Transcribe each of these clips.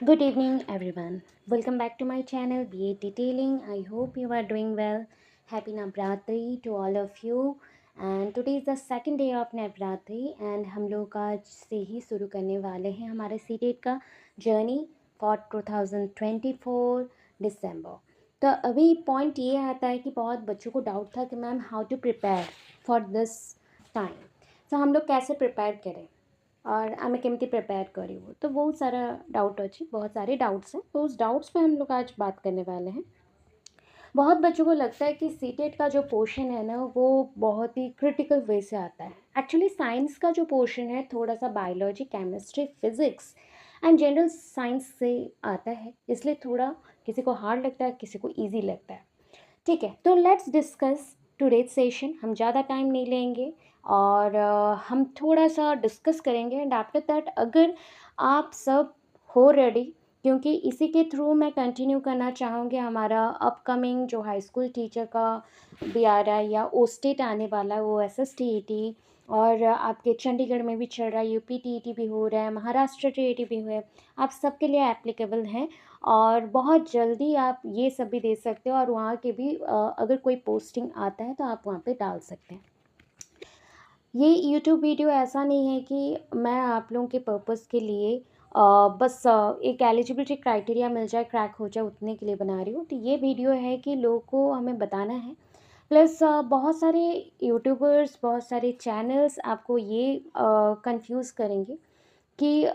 Good evening, everyone. Welcome back to my channel, BA Detailing. I hope you are doing well. Happy Navratri to all of you. And today is the second day of Navratri and हम लोग आज से ही शुरू करने वाले हैं हमारे CTET का जर्नी फॉर 2024 दिसंबर। तो अभी पॉइंट ये आता है कि बहुत बच्चों को डाउट था कि ma'am how to prepare for this time. तो हम लोग कैसे प्रिपेयर करें और आमे केमती प्रिपेयर करिए तो बहुत सारा डाउट अच्छी बहुत सारे डाउट्स हैं, तो उस डाउट्स पे हम लोग आज बात करने वाले हैं। बहुत बच्चों को लगता है कि सीटेट का जो पोर्शन है ना वो बहुत ही क्रिटिकल वे से आता है। एक्चुअली साइंस का जो पोर्शन है थोड़ा सा biology, chemistry, physics and general science से आता है, इसलिए थोड़ा किसी को हार्ड लगता है, किसी को ईजी लगता है। ठीक है, तो लेट्स डिस्कस टुडेज सेशन। हम ज़्यादा टाइम नहीं लेंगे और हम थोड़ा सा डिस्कस करेंगे एंड आफ्टर दैट अगर आप सब हो रेडी, क्योंकि इसी के थ्रू मैं कंटिन्यू करना चाहूँगी हमारा अपकमिंग जो हाई स्कूल टीचर का भी आ रहा है या ओ स्टेट आने वाला है, वो SSTET, और आपके चंडीगढ़ में भी चल रहा है, UP TET भी हो रहा है, महाराष्ट्र TET भी हुआ है, आप सबके लिए एप्लीकेबल हैं और बहुत जल्दी आप ये सब भी दे सकते हो और वहाँ के भी अगर कोई पोस्टिंग आता है तो आप वहाँ पे डाल सकते हैं। ये यूट्यूब वीडियो ऐसा नहीं है कि मैं आप लोगों के पर्पस के लिए बस एक एलिजिबिलिटी क्राइटेरिया मिल जाए, क्रैक हो जाए, उतने के लिए बना रही हूँ। तो ये वीडियो है कि लोगों को हमें बताना है, प्लस बहुत सारे यूट्यूबर्स, बहुत सारे चैनल्स आपको ये कंफ्यूज करेंगे कि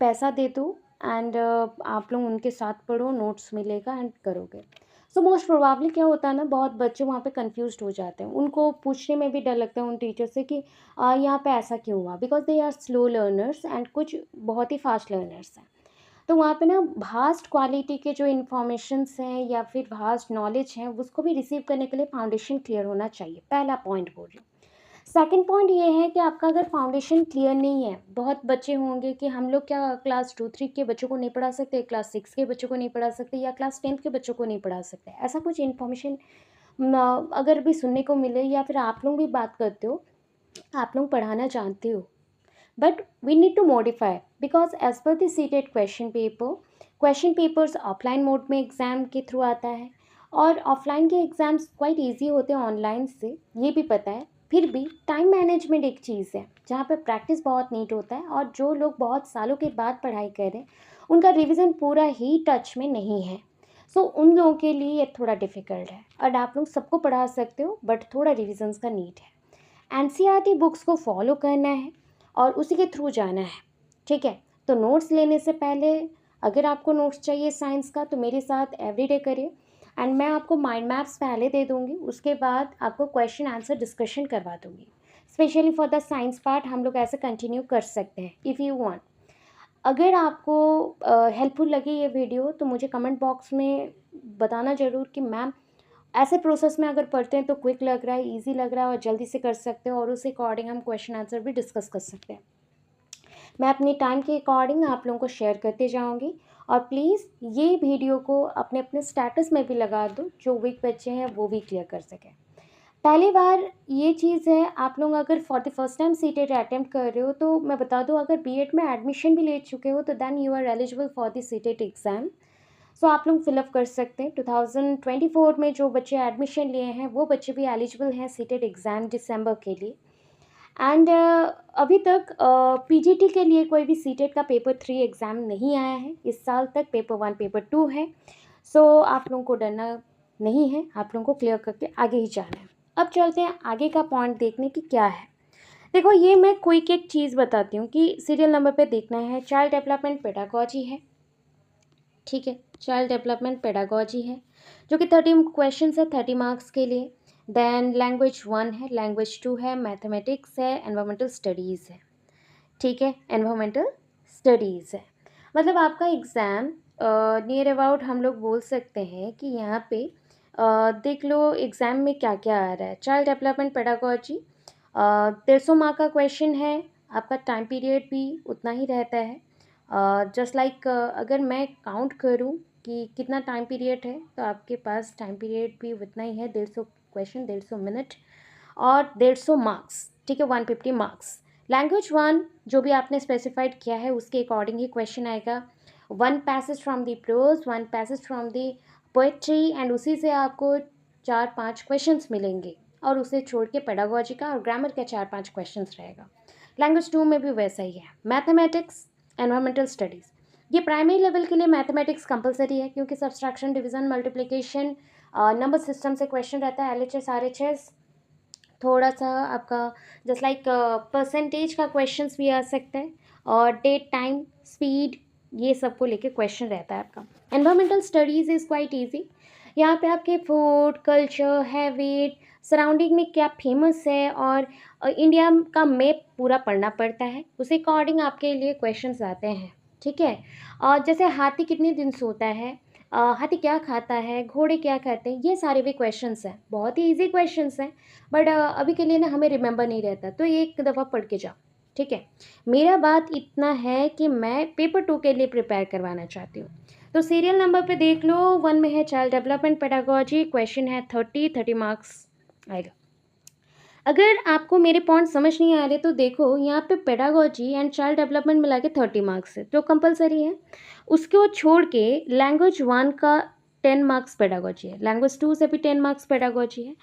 पैसा दे दो एंड आप लोग उनके साथ पढ़ो, नोट्स मिलेगा एंड करोगे। सो मोस्ट प्रोबेबली क्या होता है ना, बहुत बच्चे वहाँ पे कंफ्यूज्ड हो जाते हैं, उनको पूछने में भी डर लगता है उन टीचर से कि यहाँ पे ऐसा क्यों हुआ, because they are slow learners and कुछ बहुत ही फास्ट लर्नर्स हैं। तो वहाँ पे ना भास्ट क्वालिटी के जो इन्फॉर्मेशंस हैं या फिर भास्ट नॉलेज हैं उसको भी रिसीव करने के लिए फाउंडेशन क्लियर होना चाहिए, पहला पॉइंट बोल रही हूँ। सेकंड पॉइंट ये है कि आपका अगर फाउंडेशन क्लियर नहीं है, बहुत बच्चे होंगे कि हम लोग क्या क्लास 2-3 के बच्चों को नहीं पढ़ा सकते, क्लास 6 के बच्चों को नहीं पढ़ा सकते या क्लास 10th के बच्चों को नहीं पढ़ा सकते, ऐसा कुछ इन्फॉर्मेशन अगर भी सुनने को मिले या फिर आप लोग भी बात करते हो, आप लोग पढ़ाना जानते हो, but we need to modify because as per the seated question papers offline mode में एग्ज़ाम के थ्रू आता है और ऑफलाइन के एग्ज़ाम्स क्वाइट इजी होते हैं ऑनलाइन से, ये भी पता है। फिर भी टाइम मैनेजमेंट एक चीज़ है जहाँ पे प्रैक्टिस बहुत नीट होता है और जो लोग बहुत सालों के बाद पढ़ाई कर रहे हैं उनका रिवीजन पूरा ही टच में नहीं है। सो उन लोगों के लिए ये थोड़ा डिफ़िकल्ट है और आप लोग सबको पढ़ा सकते हो बट थोड़ा रिविजन्स का नीड है। NCERT बुक्स को फॉलो करना है और उसी के थ्रू जाना है। ठीक है, तो नोट्स लेने से पहले अगर आपको नोट्स चाहिए साइंस का तो मेरे साथ एवरीडे करिए एंड मैं आपको माइंड मैप्स पहले दे दूँगी, उसके बाद आपको क्वेश्चन आंसर डिस्कशन करवा दूँगी। Specially for the science part हम लोग ऐसे कंटिन्यू कर सकते हैं इफ़ यू वांट। अगर आपको हेल्पफुल लगी ये वीडियो तो मुझे कमेंट बॉक्स में बताना ज़रूर कि मैम ऐसे प्रोसेस में अगर पढ़ते हैं तो क्विक लग रहा है, ईजी लग रहा है और जल्दी से कर सकते हो और उस अकॉर्डिंग हम क्वेश्चन आंसर भी डिस्कस कर सकते हैं। मैं अपनी टाइम के अकॉर्डिंग आप लोगों को शेयर करते जाऊंगी और प्लीज़ ये वीडियो को अपने अपने स्टेटस में भी लगा दो, जो वीक बच्चे हैं वो भी क्लियर कर सकें। पहली बार ये चीज़ है, आप लोग अगर for the first time CTET attempt कर रहे हो तो मैं बता दूं, अगर बीएड में एडमिशन भी ले चुके हो तो then you are eligible for the CTET exam. So आप लोग फिलअप कर सकते हैं। 2024 में जो बच्चे एडमिशन लिए हैं वो बच्चे भी एलिजिबल हैं सीटेट एग्ज़ाम दिसंबर के लिए। एंड अभी तक पीजीटी के लिए कोई भी सीटेट का पेपर 3 एग्ज़ाम नहीं आया है इस साल तक, पेपर 1 पेपर 2 है। सो आप लोगों को डरना नहीं है, आप लोगों को क्लियर करके आगे ही जाना है। अब चलते हैं आगे का पॉइंट देखने की क्या है। देखो, ये मैं क्विक एक चीज़ बताती हूँ कि सीरियल नंबर पे देखना है, चाइल्ड डेवलपमेंट पेडागॉजी है। ठीक है, चाइल्ड डेवलपमेंट पेडागॉजी है जो कि 30 क्वेश्चन है, 30 मार्क्स के लिए। देन लैंग्वेज 1 है, लैंग्वेज 2 है, मैथमेटिक्स है, एनवायरमेंटल स्टडीज़ है। ठीक है, एनवायरमेंटल स्टडीज़ है। मतलब आपका एग्ज़ाम नियर अबाउट हम लोग बोल सकते हैं कि यहाँ पे देख लो एग्ज़ाम में क्या क्या आ रहा है। चाइल्ड डेवलपमेंट पेडागॉजी 150 मार्क का क्वेश्चन है, आपका टाइम पीरियड भी उतना ही रहता है। जस्ट लाइक अगर मैं काउंट करूँ कि कितना टाइम पीरियड है तो आपके पास टाइम पीरियड भी उतना ही है, 150 क्वेश्चन, 150 मिनट और 150 मार्क्स। ठीक है, 150 मार्क्स। लैंग्वेज 1 जो भी आपने स्पेसिफाइड किया है उसके अकॉर्डिंग ही क्वेश्चन आएगा। One passage from the prose, one passage from the poetry, and उसी से आपको 4-5 क्वेश्चंस मिलेंगे, और उसे छोड़ के पेडागोजी का और ग्रामर का 4-5 क्वेश्चंस रहेगा। लैंग्वेज 2 में भी वैसा ही है। मैथमेटिक्स, एनवायरमेंटल स्टडीज़, ये प्राइमरी लेवल के लिए मैथमेटिक्स कंपलसरी है, क्योंकि subtraction, division, multiplication, number system से क्वेश्चन रहता है, LHS RHS, थोड़ा सा आपका जस्ट लाइक परसेंटेज का क्वेश्चंस भी आ सकता है, और डेट, टाइम, स्पीड, ये सब को लेके क्वेश्चन रहता है आपका। Environmental studies is quite easy. यहाँ पे आपके फूड, कल्चर, हैबिट, सराउंडिंग में क्या फेमस है, और इंडिया का मैप पूरा पढ़ना पड़ता है, उस अकॉर्डिंग आपके लिए क्वेश्चंस आते हैं। ठीक है। और जैसे हाथी कितने दिन सोता है, हाथी क्या खाता है, घोड़े क्या खाते हैं, ये सारे भी क्वेश्चंस हैं, बहुत ही ईजी क्वेश्चंस हैं, बट अभी के लिए ना हमें रिमेंबर नहीं रहता, तो ये एक दफ़ा पढ़ के जाओ। ठीक है। मेरा बात इतना है कि मैं पेपर 2 के लिए प्रिपेयर करवाना चाहती हूँ। तो सीरियल नंबर पे देख लो, 1 में है चाइल्ड डेवलपमेंट पेडागोजी, क्वेश्चन है 30 मार्क्स आएगा। अगर आपको मेरे पॉइंट समझ नहीं आ रहे तो देखो, यहाँ पे पेडागोजी एंड चाइल्ड डेवलपमेंट मिला के 30 मार्क्स है, जो कंपलसरी है। उसको छोड़ के लैंग्वेज 1 का 10 मार्क्स पेडागोजी है, लैंग्वेज 2 से भी 10 मार्क्स पेडागोजी है।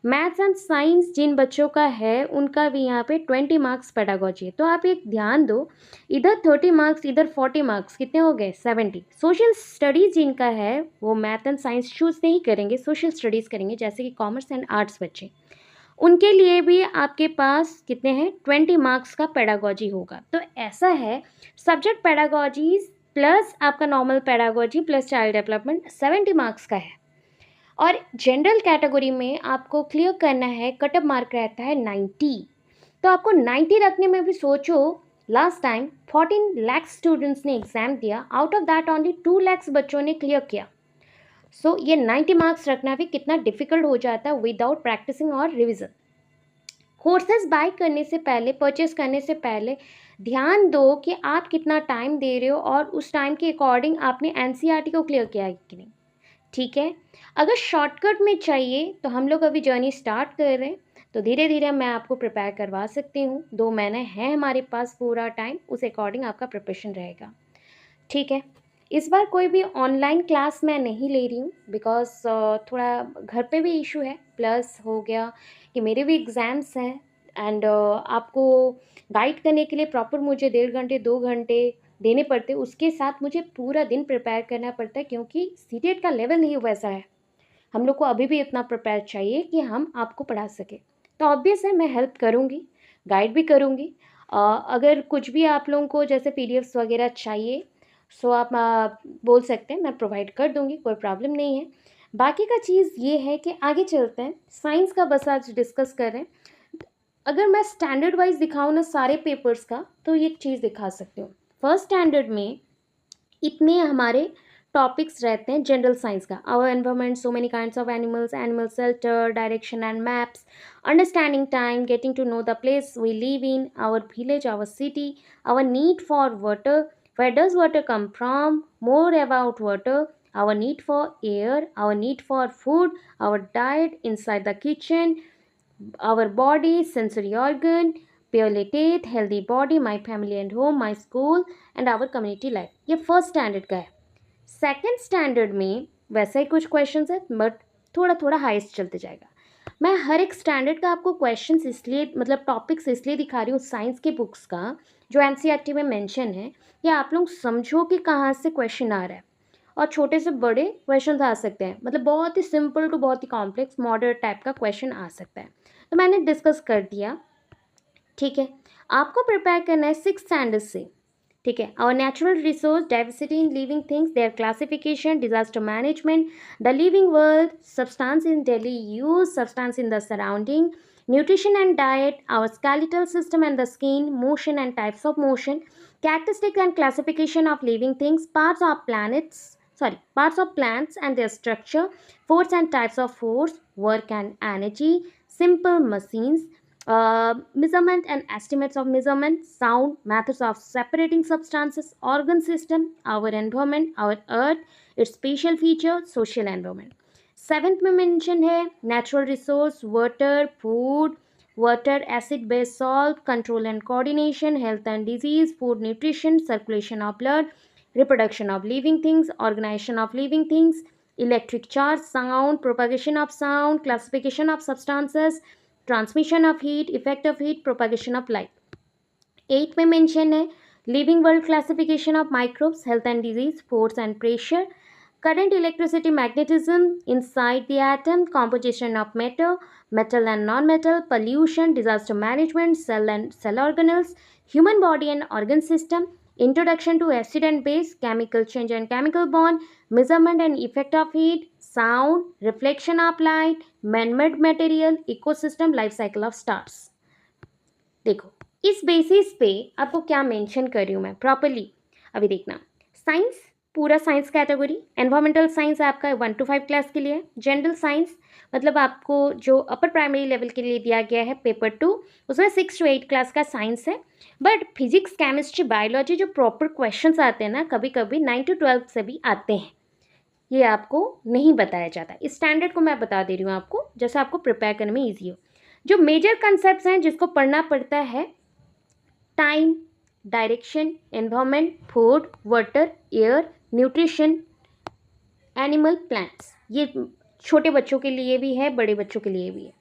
मैथ्स एंड साइंस जिन बच्चों का है उनका भी यहाँ पे 20 मार्क्स पेडागोजी है। तो आप एक ध्यान दो, इधर 30 मार्क्स, इधर 40 मार्क्स, कितने हो गए? 70। सोशल स्टडीज़ जिनका है वो मैथ एंड साइंस चूज़ नहीं करेंगे, सोशल स्टडीज़ करेंगे, जैसे कि कॉमर्स एंड आर्ट्स बच्चे, उनके लिए भी आपके पास कितने हैं? 20 मार्क्स का पेडागोजी होगा। तो ऐसा है, सब्जेक्ट पेडागोजीज प्लस आपका normal pedagogy plus child development 70 marks का है। और जनरल कैटेगरी में आपको क्लियर करना है, कटअप मार्क रहता है 90। तो आपको 90 रखने में भी सोचो, लास्ट टाइम 14 लाख स्टूडेंट्स ने एग्ज़ाम दिया, out of that only 2 lakh बच्चों ने क्लियर किया। सो ये 90 मार्क्स रखना भी कितना डिफ़िकल्ट हो जाता है विदाउट प्रैक्टिसिंग और रिविज़न। कोर्सेज बाय करने से पहले, परचेस करने से पहले ध्यान दो कि आप कितना टाइम दे रहे हो, और उस टाइम के अकॉर्डिंग आपने NCERT को क्लियर किया है कि नहीं। ठीक है। अगर शॉर्टकट में चाहिए तो हम लोग अभी जर्नी स्टार्ट कर रहे हैं, तो धीरे धीरे मैं आपको प्रिपेयर करवा सकती हूँ। 2 महीने हैं हमारे पास पूरा टाइम, उस अकॉर्डिंग आपका प्रिपरेशन रहेगा। ठीक है। इस बार कोई भी ऑनलाइन क्लास मैं नहीं ले रही हूँ, बिकॉज थोड़ा घर पे भी इशू है, प्लस हो गया कि मेरे भी एग्ज़ाम्स हैं, एंड आपको गाइड करने के लिए प्रॉपर मुझे 1.5 घंटे 2 घंटे देने पड़ते, उसके साथ मुझे पूरा दिन प्रिपेयर करना पड़ता है, क्योंकि सीटेट का लेवल नहीं वैसा है। हम लोग को अभी भी इतना प्रिपेयर चाहिए कि हम आपको पढ़ा सकें। तो ऑब्वियस है, मैं हेल्प करूँगी, गाइड भी करूँगी। अगर कुछ भी आप लोगों को जैसे PDFs वगैरह चाहिए, सो आप बोल सकते हैं, मैं प्रोवाइड कर दूँगी, कोई प्रॉब्लम नहीं है। बाकी का चीज़ ये है कि आगे चलते हैं, साइंस का बस आज डिस्कस कर रहे हैं। अगर मैं स्टैंडर्ड वाइज दिखाऊँ ना सारे पेपर्स का, तो ये चीज़ दिखा सकती हूँ। फर्स्ट स्टैंडर्ड में इतने हमारे टॉपिक्स रहते हैं जनरल साइंस का, our environment, so many kinds of animals, animal shelter, direction and maps, understanding time, getting to know the place we live in, our village, our city, our need for water, where does water come from, more about water, our need for air, our need for food, our diet inside the kitchen, our body, sensory organ, purely teeth, healthy body, my family and home, my school and our community life। ये first standard का है। Second standard में वैसा ही कुछ questions है, but थोड़ा थोड़ा heist चलते जाएगा। मैं हर एक स्टैंडर्ड का आपको क्वेश्चंस इसलिए, मतलब टॉपिक्स इसलिए दिखा रही हूँ साइंस के बुक्स का जो NCERT में मेंशन है, कि आप लोग समझो कि कहाँ से क्वेश्चन आ रहा है। और छोटे से बड़े क्वेश्चन आ सकते हैं, मतलब बहुत ही सिंपल टू बहुत ही कॉम्प्लेक्स मॉडर्न टाइप का क्वेश्चन आ सकता है। तो मैंने डिस्कस कर दिया। ठीक है। आपको प्रिपेयर करना है 6th स्टैंडर्ड से। ठीक है। Our natural resource, diversity in living things, their classification, disaster management, the living world, substance in daily use, substance in the surrounding, nutrition and diet, our skeletal system and the skin, motion and types of motion, characteristics and classification of living things, parts of plants and their structure, force and types of force, work and energy, simple machines, measurement and estimates of measurement, sound, methods of separating substances, organ system, our environment, our earth, its special feature, social environment। Seventh में mention है natural resource, water, food, water, acid base salt, control and coordination, health and disease, food nutrition, circulation of blood, reproduction of living things, organization of living things, electric charge, sound, propagation of sound, classification of substances, transmission of heat, effect of heat, propagation of light. 8 में mention है living world classification of microbes, health and disease, force and pressure, current, electricity, magnetism inside the atom, composition of matter, metal and non-metal, pollution, disaster management, cell and cell organelles, human body and organ system, introduction to acid and base, chemical change and chemical bond, measurement and effect of heat, sound, reflection of light, man-made material, ecosystem, life cycle of stars. देखो इस basis पे आपको क्या mention कर रही हूँ मैं properly, अभी देखना। साइंस, पूरा साइंस कैटेगरी, एनवायरमेंटल साइंस आपका 1 to 5 क्लास के लिए, जनरल साइंस मतलब आपको जो अपर प्राइमरी लेवल के लिए दिया गया है पेपर 2, उसमें 6 to 8 क्लास का साइंस है। बट फिजिक्स, केमिस्ट्री, बायोलॉजी जो प्रॉपर क्वेश्चंस आते हैं ना, कभी कभी 9 to 12 से भी आते हैं, ये आपको नहीं बताया जाता। इस स्टैंडर्ड को मैं बता दे रही हूँ आपको, जैसे आपको प्रिपेयर करने में ईजी हो। जो मेजर कंसेप्ट हैं जिसको पढ़ना पड़ता है, time, direction, environment, food, water, air, nutrition, animal, plants. ये छोटे बच्चों के लिए भी है, बड़े बच्चों के लिए भी है।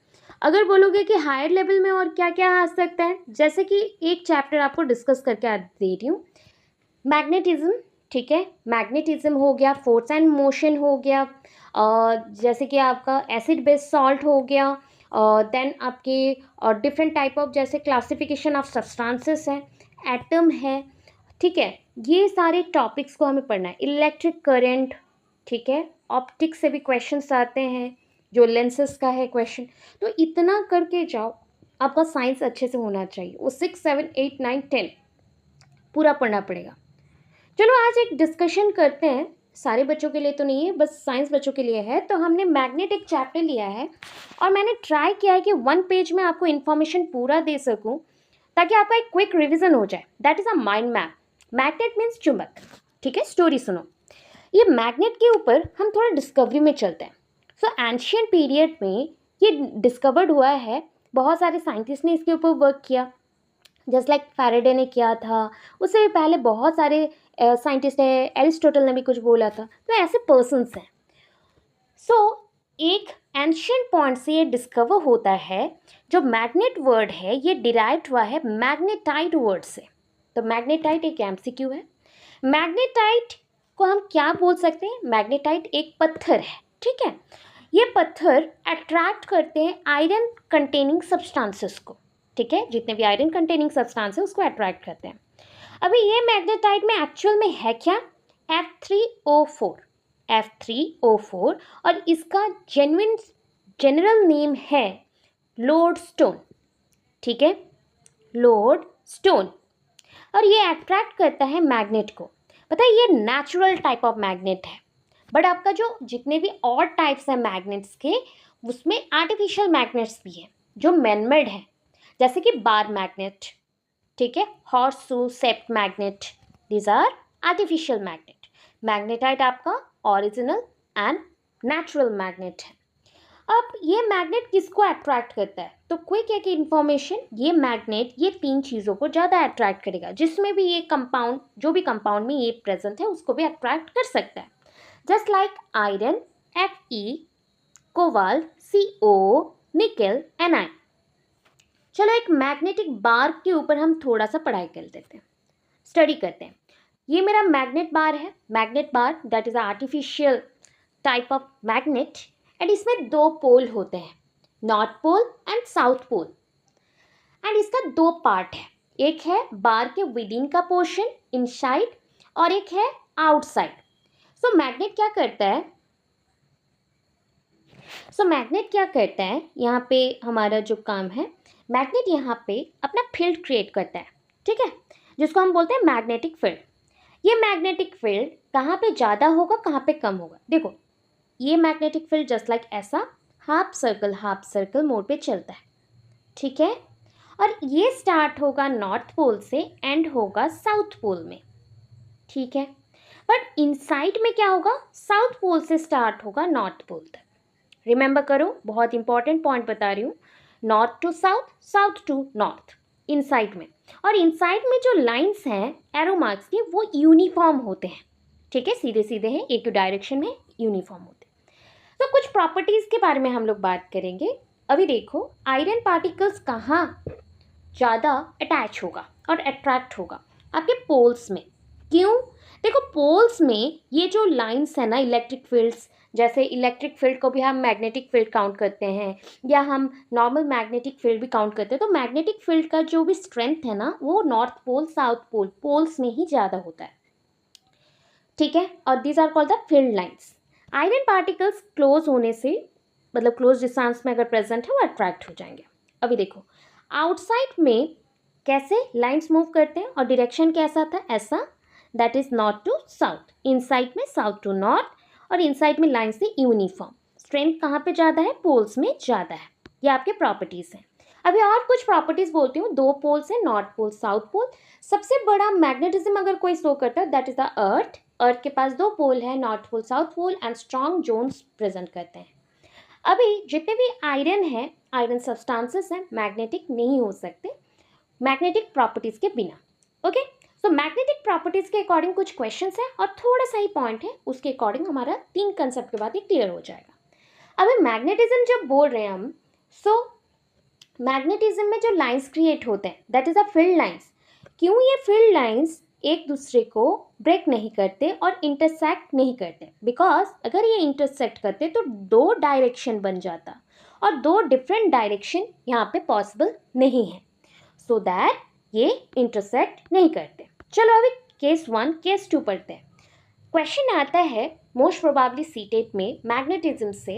अगर बोलोगे कि हायर लेवल में और क्या क्या आ सकता है, जैसे कि एक चैप्टर आपको डिस्कस करके दे रही हूँ, मैग्नेटिज्म, ठीक है, मैग्नेटिज्म हो गया, फोर्स एंड मोशन हो गया, जैसे कि आपका एसिड बेस सॉल्ट हो गया, देन आपके डिफरेंट टाइप ऑफ जैसे क्लासिफिकेशन ऑफ सब्सटेंसेस है, एटम है, ठीक है, ये सारे टॉपिक्स को हमें पढ़ना है। इलेक्ट्रिक करंट, ठीक है, ऑप्टिक्स से भी क्वेश्चंस आते हैं, जो लेंसेस का है क्वेश्चन, तो इतना करके जाओ, आपका साइंस अच्छे से होना चाहिए। वो 6, 7, 8, 9, 10 पूरा पढ़ना पड़ेगा। चलो आज एक डिस्कशन करते हैं, सारे बच्चों के लिए तो नहीं है, बस साइंस बच्चों के लिए है। तो हमने मैग्नेट एक चैप्टर लिया है और मैंने ट्राई किया है कि 1 पेज में आपको इन्फॉर्मेशन पूरा दे सकूं, ताकि आपका एक क्विक रिवीजन हो जाए। That is a mind map. Magnet means चुंबक, ठीक है। स्टोरी सुनो, ये मैग्नेट के ऊपर हम थोड़ा डिस्कवरी में चलते हैं। सो एंशियंट पीरियड में ये डिस्कवर्ड हुआ है, बहुत सारे साइंटिस्ट ने इसके ऊपर वर्क किया, जस्ट लाइक फैराडे ने किया था, उससे भी पहले बहुत सारे साइंटिस्ट है, एरिस्टोटल ने भी कुछ बोला था, तो ऐसे पर्सन्स हैं। सो एक एंशियंट पॉइंट से ये डिस्कवर होता है, जो मैग्नेट वर्ड है ये डिराइव्ड हुआ है मैग्नेटाइट वर्ड से। तो मैग्नेटाइट एक एमसीक्यू है। मैग्नेटाइट को हम क्या बोल सकते हैं? मैग्नेटाइट एक पत्थर है, ठीक है। ये पत्थर अट्रैक्ट करते हैं आयरन कंटेनिंग सब्सटेंसेस को, ठीक है, जितने भी आयरन कंटेनिंग सब्सटेंस है उसको अट्रैक्ट करते हैं। अभी ये मैग्नेटाइट में एक्चुअल में है क्या? F3O4, F3O4, और इसका जनरल नेम है लोडस्टोन, ठीक है, लोडस्टोन। और ये अट्रैक्ट करता है मैग्नेट को। पता है ये नेचुरल टाइप ऑफ मैग्नेट है, बट आपका जो जितने भी और टाइप्स हैं मैग्नेट्स के, उसमें आर्टिफिशियल मैग्नेट्स भी हैं जो मैनमेड हैं, जैसे कि बार मैग्नेट, ठीक है, horseshoe shaped magnet, these are artificial magnet. Magnetite आपका ओरिजिनल एंड नेचुरल मैग्नेट है। अब ये मैग्नेट किसको अट्रैक्ट करता है? तो क्विक एक इन्फॉर्मेशन, ये मैग्नेट ये 3 चीज़ों को ज़्यादा अट्रैक्ट करेगा, जिसमें भी ये कंपाउंड, जो भी कंपाउंड में ये प्रेजेंट है उसको भी अट्रैक्ट कर सकता है। Just like iron Fe, cobalt Co, निकल Ni। चलो एक मैग्नेटिक बार के ऊपर हम थोड़ा सा पढ़ाई कर लेते हैं, स्टडी करते हैं। ये मेरा मैग्नेट बार है, magnet bar that is artificial type of magnet, and इसमें 2 पोल होते हैं, north pole and south pole. And इसका 2 पार्ट है, एक है बार के विदिन का पोर्शन इनसाइड, और एक है आउटसाइड। सो मैग्नेट क्या करता है? मैग्नेट क्या करता है, यहाँ पे हमारा जो काम है, मैग्नेट यहाँ पे अपना फील्ड क्रिएट करता है, ठीक है, जिसको हम बोलते हैं मैग्नेटिक फील्ड। ये मैग्नेटिक फील्ड कहाँ पे ज़्यादा होगा, कहाँ पे कम होगा? देखो ये मैग्नेटिक फील्ड जस्ट लाइक ऐसा हाफ सर्कल मोड पे चलता है, ठीक है, और ये स्टार्ट होगा नॉर्थ पोल से, एंड होगा साउथ पोल में, ठीक है। बट इनसाइड में क्या होगा? साउथ पोल से स्टार्ट होगा नॉर्थ पोल तक। रिमेंबर करो, बहुत इंपॉर्टेंट पॉइंट बता रही हूँ, north to south, south to north. Inside में, और इनसाइड में जो लाइंस हैं एरो मार्क्स के वो यूनिफॉर्म होते हैं, ठीक है, सीधे सीधे हैं, एक डायरेक्शन में यूनिफॉर्म होते हैं। तो कुछ प्रॉपर्टीज़ के बारे में हम लोग बात करेंगे। अभी देखो आयरन पार्टिकल्स कहाँ ज़्यादा अटैच होगा और अट्रैक्ट होगा, आपके पोल्स में। क्यों? देखो पोल्स में ये जो लाइंस है ना इलेक्ट्रिक फील्ड्स, जैसे इलेक्ट्रिक फील्ड को भी हम मैग्नेटिक फील्ड काउंट करते हैं या हम नॉर्मल मैग्नेटिक फील्ड भी काउंट करते हैं, तो मैग्नेटिक फील्ड का जो भी स्ट्रेंथ है ना वो north pole south pole poles में ही ज़्यादा होता है, ठीक है, और these are called the field lines. Iron particles close होने से, मतलब क्लोज डिस्टेंस में अगर प्रेजेंट है वो अट्रैक्ट हो जाएंगे। अभी देखो आउटसाइड में कैसे लाइंस मूव करते हैं और डायरेक्शन कैसा था, ऐसा, that is north to south, inside में साउथ टू नॉर्थ, और इनसाइड में लाइन से यूनिफॉर्म। स्ट्रेंथ कहाँ पे ज़्यादा है, पोल्स में ज़्यादा है। ये आपके प्रॉपर्टीज़ हैं। अभी और कुछ प्रॉपर्टीज़ बोलती हूँ। दो पोल्स हैं, नॉर्थ पोल साउथ पोल। सबसे बड़ा मैग्नेटिज्म अगर कोई शो करता है that is the earth. Earth के पास दो पोल है, north pole south pole, and strong zones present करते हैं। अभी जितने भी आयरन है, आयरन सब्सटेंसेस हैं, मैग्नेटिक नहीं हो सकते मैग्नेटिक प्रॉपर्टीज के बिना। ओके, सो मैग्नेटिक प्रॉपर्टीज के अकॉर्डिंग कुछ क्वेश्चंस हैं और थोड़ा सा ही पॉइंट है, उसके अकॉर्डिंग हमारा 3 कंसेप्ट के बाद ये क्लियर हो जाएगा। अभी मैग्नेटिज्म जब बोल रहे हैं हम, सो मैग्नेटिज्म में जो लाइंस क्रिएट होते हैं that is a field lines. क्यों ये फील्ड लाइंस एक दूसरे को ब्रेक नहीं करते और इंटरसेक्ट नहीं करते? बिकॉज अगर ये इंटरसेक्ट करते तो दो डायरेक्शन बन जाता और दो डिफरेंट डायरेक्शन यहाँ पे पॉसिबल नहीं है, सो दैट ये इंटरसेक्ट नहीं करते। चलो अभी केस 1 केस 2 पढ़ते हैं। क्वेश्चन आता है मोस्ट प्रोबेबली सीटेट में मैग्नेटिज्म से,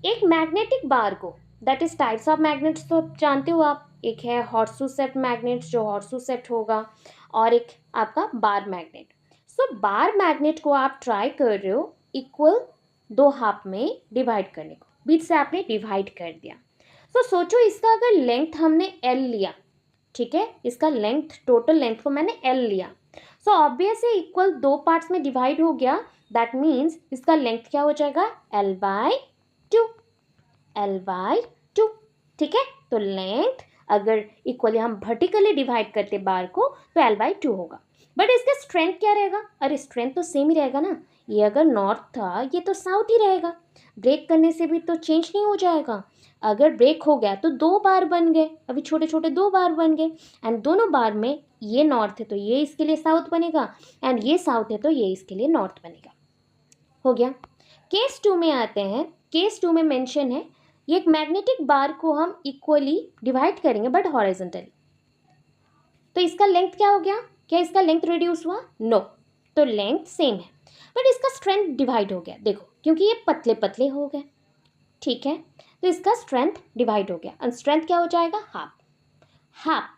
एक मैग्नेटिक बार को, that is types of magnets तो जानते हो आप, एक है हॉर्सू सेप्ट मैग्नेट्स जो हॉर्सू सेप्ट होगा, और एक आपका बार मैग्नेट। सो बार मैग्नेट को आप ट्राई कर रहे हो इक्वल दो हाफ में डिवाइड करने को, बीच से आपने डिवाइड कर दिया। सो सोचो इसका अगर लेंथ हमने एल लिया, ठीक है, इसका लेंथ, टोटल लेंथ को मैंने एल लिया, सो ऑब्वियसली इक्वल दो पार्ट्स में डिवाइड हो गया, दैट मीन्स इसका लेंथ क्या हो जाएगा, L by two, L by two, ठीक है। तो लेंथ अगर इक्वली हम वर्टिकली डिवाइड करते बार को तो एल बाय टू होगा, बट इसका स्ट्रेंथ क्या रहेगा, अरे स्ट्रेंथ तो सेम ही रहेगा ना, ये अगर नॉर्थ था ये तो साउथ ही रहेगा, ब्रेक करने से भी तो चेंज नहीं हो जाएगा। अगर ब्रेक हो गया तो दो बार बन गए, अभी छोटे छोटे दो बार बन गए, एंड दोनों बार में ये नॉर्थ है तो ये इसके लिए साउथ बनेगा, एंड ये साउथ है तो ये इसके लिए नॉर्थ बनेगा। हो गया। केस 2 में आते हैं। केस 2 में मेंशन है ये एक मैग्नेटिक बार को हम इक्वली डिवाइड करेंगे बट हॉरिजॉन्टली, तो इसका लेंथ क्या हो गया, क्या इसका लेंथ रिड्यूस हुआ, नो, तो लेंथ सेम है बट इसका स्ट्रेंथ डिवाइड हो गया, देखो क्योंकि ये पतले पतले हो गए, ठीक है, तो इसका स्ट्रेंथ डिवाइड हो गया, एंड स्ट्रेंथ क्या हो जाएगा, हाफ, हाफ,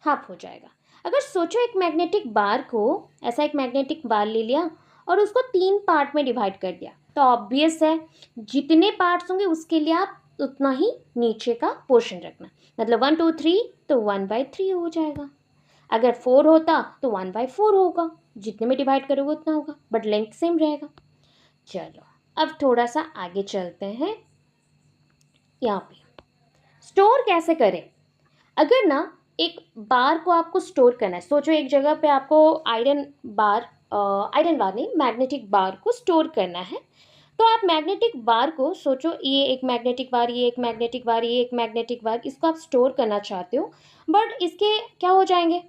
हाफ हो जाएगा। अगर सोचो एक मैग्नेटिक बार को, ऐसा एक मैग्नेटिक बार ले लिया और उसको 3 पार्ट में डिवाइड कर दिया, तो ऑब्वियस है जितने पार्ट्स होंगे उसके लिए आप उतना ही नीचे का पोर्शन रखना, मतलब 1 2 3 तो 1/3 हो जाएगा। अगर 4 होता तो 1/4 होगा, जितने में डिवाइड करोगे उतना होगा, बट लेंथ सेम रहेगा। चलो अब थोड़ा सा आगे चलते हैं। यहाँ पे स्टोर कैसे करें, अगर ना एक बार को आपको स्टोर करना है, सोचो एक जगह पे आपको आयरन बार नहीं मैग्नेटिक बार को स्टोर करना है, तो आप मैग्नेटिक बार को सोचो, ये एक मैग्नेटिक बार, ये एक मैग्नेटिक बार, ये एक मैग्नेटिक बार, इसको आप स्टोर करना चाहते हो, बट इसके क्या हो जाएंगे,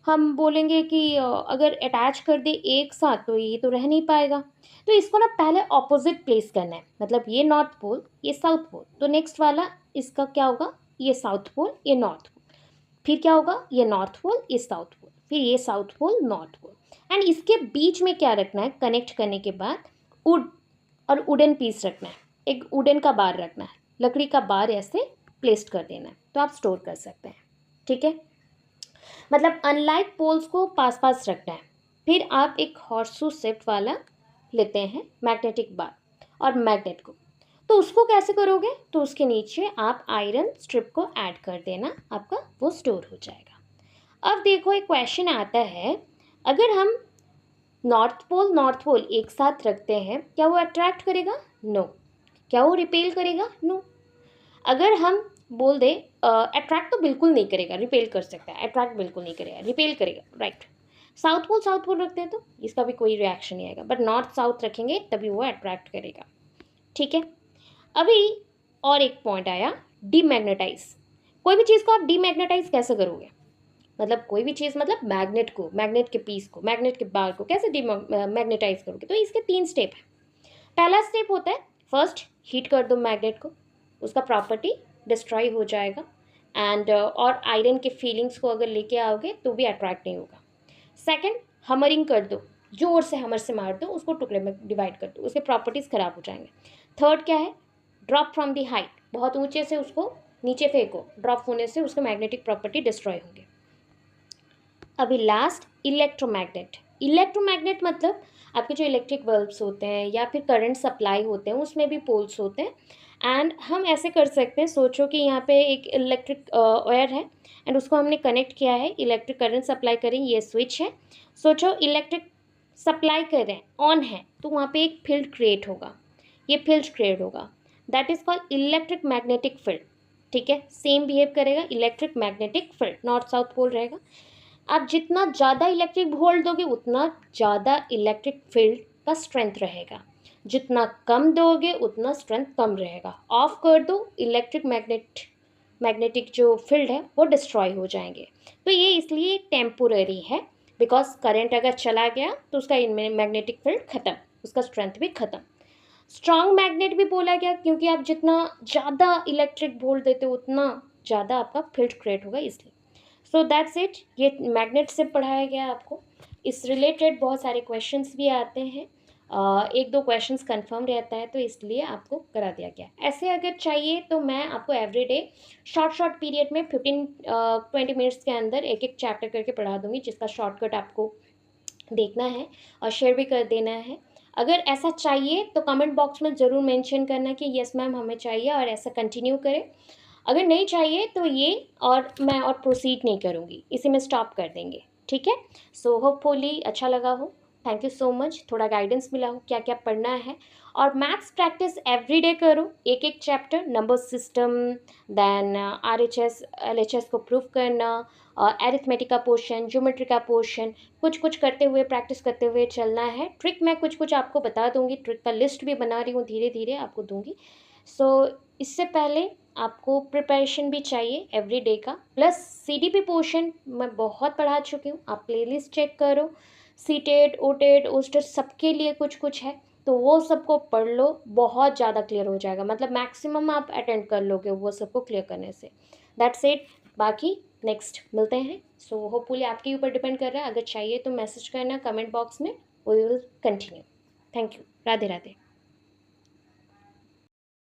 हम बोलेंगे कि अगर अटैच कर दे एक साथ तो ये तो रह नहीं पाएगा, तो इसको ना पहले ऑपोजिट प्लेस करना है, मतलब ये नॉर्थ पोल ये साउथ पोल, तो नेक्स्ट वाला इसका क्या होगा, ये साउथ पोल ये नॉर्थ पोल, फिर क्या होगा, ये नॉर्थ पोल ये साउथ पोल, फिर ये south pole north pole, and इसके बीच में क्या रखना है, कनेक्ट करने के बाद वुड और वुडन पीस रखना है, एक वुडन का बार रखना है, लकड़ी का बार ऐसे प्लेस्ड कर देना है, तो आप स्टोर कर सकते हैं, ठीक है, मतलब अनलाइक पोल्स को पास पास रखना है। फिर आप एक हॉर्सशू शेप वाला लेते हैं मैग्नेटिक बार और मैग्नेट को, तो उसको कैसे करोगे, तो उसके नीचे आप आयरन स्ट्रिप को ऐड कर देना, आपका वो स्टोर हो जाएगा। अब देखो एक क्वेश्चन आता है, अगर हम नॉर्थ पोल एक साथ रखते हैं क्या वो अट्रैक्ट करेगा, नो, क्या वो रिपेल करेगा, नो। अगर हम बोल दे अट्रैक्ट तो बिल्कुल नहीं करेगा, रिपेल कर सकता है, अट्रैक्ट बिल्कुल नहीं करेगा, रिपेल करेगा, राइट। साउथ पोल रखते हैं तो इसका भी कोई रिएक्शन नहीं आएगा, बट नॉर्थ साउथ रखेंगे तभी वो अट्रैक्ट करेगा, ठीक है। अभी और एक पॉइंट आया, डीमैग्नेटाइज। कोई भी चीज़ को आप डीमैग्नेटाइज कैसे करोगे, मतलब कोई भी चीज़, मतलब मैग्नेट को, मैग्नेट के पीस को, मैग्नेट के बार को कैसे डीमैग्नेटाइज करोगे, तो इसके 3 स्टेप है। पहला स्टेप होता है, फर्स्ट हीट कर दो मैग्नेट को, उसका प्रॉपर्टी डिस्ट्रॉय हो जाएगा, एंड और आयरन के फीलिंग्स को अगर लेके आओगे तो भी अट्रैक्ट नहीं होगा। सेकंड, हमरिंग कर दो, जोर से हमर से मार दो, उसको टुकड़े में डिवाइड कर दो, उसके प्रॉपर्टीज़ खराब हो जाएंगे। थर्ड क्या है, ड्रॉप फ्रॉम दी हाइट, बहुत ऊंचे से उसको नीचे फेंको, ड्रॉप होने से उसके मैग्नेटिक प्रॉपर्टी डिस्ट्रॉय होंगे। अभी लास्ट, इलेक्ट्रोमैग्नेट। इलेक्ट्रोमैग्नेट मतलब आपके जो इलेक्ट्रिक बल्ब्स होते हैं या फिर करंट सप्लाई होते हैं उसमें भी पोल्स होते हैं, एंड हम ऐसे कर सकते हैं, सोचो कि यहाँ पे एक इलेक्ट्रिक वायर है एंड उसको हमने कनेक्ट किया है, इलेक्ट्रिक करंट सप्लाई करें, ये स्विच है, सोचो इलेक्ट्रिक सप्लाई कर रहे हैं, ऑन है, तो वहाँ पे एक फील्ड क्रिएट होगा, ये फील्ड क्रिएट होगा, that is called electric magnetic field, ठीक है। सेम बिहेव करेगा, electric magnetic field, north south pole रहेगा। आप जितना ज़्यादा इलेक्ट्रिक वोल्ट दोगे उतना ज़्यादा इलेक्ट्रिक फील्ड का स्ट्रेंथ रहेगा, जितना कम दोगे उतना स्ट्रेंथ कम रहेगा। ऑफ कर दो, इलेक्ट्रिक मैग्नेटिक जो फील्ड है वो डिस्ट्रॉय हो जाएंगे। तो ये इसलिए टेम्पोररी है, बिकॉज करंट अगर चला गया तो उसका मैग्नेटिक फील्ड ख़त्म, उसका स्ट्रेंथ भी ख़त्म। स्ट्रॉन्ग मैग्नेट भी बोला गया क्योंकि आप जितना ज़्यादा इलेक्ट्रिक वोल्ट देते हो उतना ज़्यादा आपका फील्ड क्रिएट होगा, इसलिए। सो दैट्स इट, ये मैग्नेट से पढ़ाया गया आपको। इस रिलेटेड बहुत सारे क्वेश्चंस भी आते हैं, एक दो क्वेश्चंस कंफर्म रहता है तो इसलिए आपको करा दिया गया। ऐसे अगर चाहिए तो मैं आपको एवरीडे शॉर्ट पीरियड में 15-20 मिनट्स के अंदर एक एक चैप्टर करके पढ़ा दूंगी, जिसका शॉर्टकट आपको देखना है और शेयर भी कर देना है। अगर ऐसा चाहिए तो कमेंट बॉक्स में ज़रूर मेंशन करना कि यस मैम हमें चाहिए और ऐसा कंटिन्यू करें। अगर नहीं चाहिए तो ये और मैं और प्रोसीड नहीं करूँगी, इसी में स्टॉप कर देंगे, ठीक है। सो होपफुली अच्छा लगा हो, थैंक यू सो मच, थोड़ा गाइडेंस मिला हो क्या क्या पढ़ना है। और मैथ्स प्रैक्टिस एवरीडे करो, एक एक chapter, number system, then RHS LHS को प्रूव करना, एरिथमेटिक का पोर्शन, ज्योमेट्री का पोर्शन, कुछ कुछ करते हुए, प्रैक्टिस करते हुए चलना है। ट्रिक मैं कुछ कुछ आपको बता दूंगी, ट्रिक का लिस्ट भी बना रही हूँ, धीरे धीरे आपको दूंगी। सो इससे पहले आपको प्रिपरेशन भी चाहिए एवरी का, प्लस CDP पोर्शन मैं बहुत पढ़ा चुकी हूँ, आप प्लेलिस्ट चेक करो, सीटेट ओटेट ओस्टेट सबके लिए कुछ कुछ है, तो वो सबको पढ़ लो, बहुत ज़्यादा क्लियर हो जाएगा, मतलब मैक्सिमम आप अटेंड कर लोगे वो सबको क्लियर करने से। दैट्स इट, बाकी नेक्स्ट मिलते हैं। सो होपफुली आपके ऊपर डिपेंड कर रहा है, अगर चाहिए तो मैसेज करना कमेंट बॉक्स में, we will continue. Thank you, Radhe Radhe.